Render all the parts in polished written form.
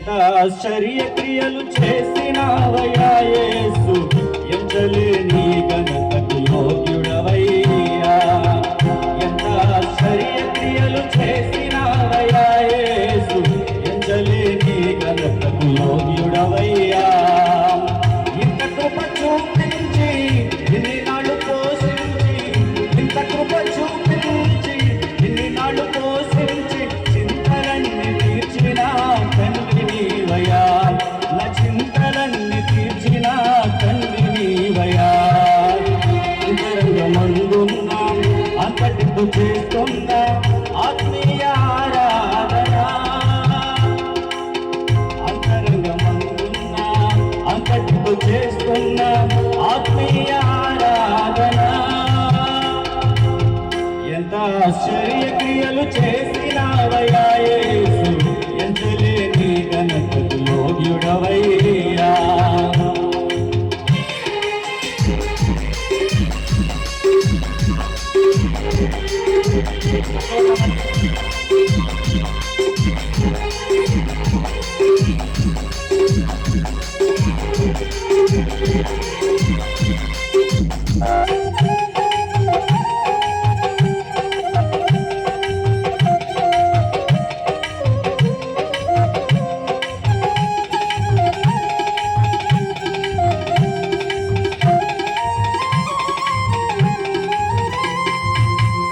ఎంత ఆశ్చర్య క్రియలు చేసినావయ్యా యేసు, ఎంచలేని ఘనతకు యోగ్యుడవయ్యా. ఎంత ఆశ్చర్య క్రియలు చేసినావయ్యా యేసు, ఎంచలేని ఘనతకు యోగ్యుడవయ్యా. ఇంత కృప చూపించి ఇన్ని నాడు పోషించి, ఇంత కృప చూపించి ఇన్ని నాడు పోషించి చింతలన్నీ తీర్చిన తండ్రి నీవయ్యా. నా చింతలన్నీ తీర్చిన తండ్రి నీవయ్యా. అంతరంగమందున్నా అంతటితో చేస్తున్నా ఆత్మీయ ఆరాధన. అంతరంగమందున్నా అంతటితో చేస్తున్నా ఆత్మీయ ఆరాధన. ఎంత ఆశ్చర్య క్రియలు చేసినావయ్యా యేసు, ఎంచలేని ఘనతకు యోగ్యుడవయ్యా.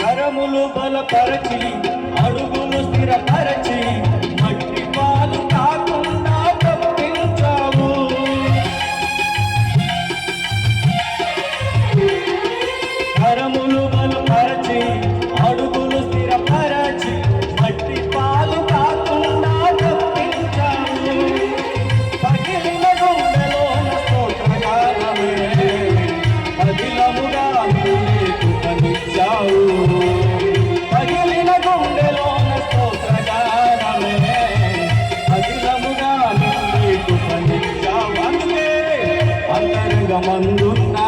కరములు బలపరచి అడుగులు స్థిరపరచి మట్టి పాలు కాకుండా తప్పించావు. కరములు బలపరచి అడుగులు స్థిరపరచి మట్టి పాలు కాకుండా తప్పించావు. పగిలిన గుండెలోన స్తోత్రగానమే పదిలముగా నీకు పనిచ్చావు. పగిలిన గుండెలోన స్తోత్రగానమే పదిలముగా నీకు పనిచ్చావు. అందుకే అంతరంగమందున్నా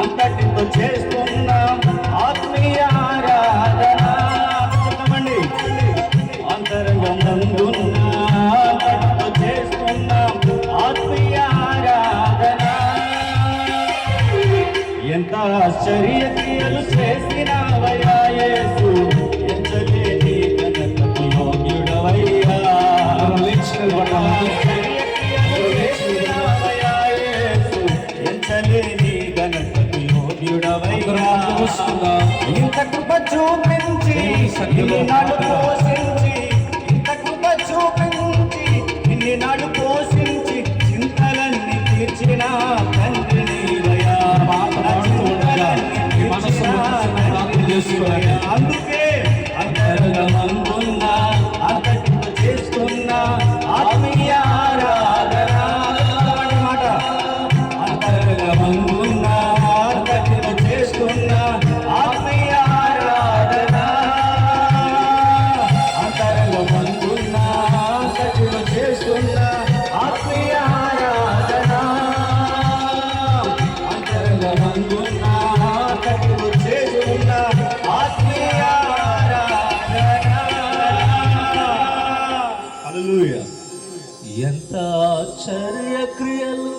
అంతటితో చేస్తున్నా ఆత్మీయ ఆరాధన. చెప్పండి, అంతరంగమందున్నా అంతటితో చేస్తున్నా ఆత్మీయ ఆరాధన. ఎంత ఆశ్చర్య క్రియలు చేసినావయ్యా యేసు, ఎంచలేని ఘనతకు యోగ్యుడవయ్యా. ఆశ్చర్య క్రియలు చేసినావయ్యా యేసు, ఎంచలేని ఘనతకు యోగ్యుడవయ్యా. ఇంత కృప చూపించి ఇన్ని నాడు పోషించి, ఇంత కృప చూపించి ఇన్ని నాడు పోషించి చింతలన్నీ తీర్చిన తండ్రి నీవయ్యా. అందుకే అంతరంగమందున్నా అంతటితో చేస్తున్నా ఆత్మీయ ఆరాధన. మాట అంతరంగమందున్నా అంతటితో చేస్తున్నా ఆత్మీయ ఆరాధన. అంతరంగమందున్నా అంతటితో చేస్తున్నా ఆత్మీయ ఆరాధన. అంతరంగమందున్నా అంతటితో చేస్తున్నా ఆత్మీయ ఆరాధన. హల్లెలూయా. ఎంత ఆశ్చర్య క్రియలు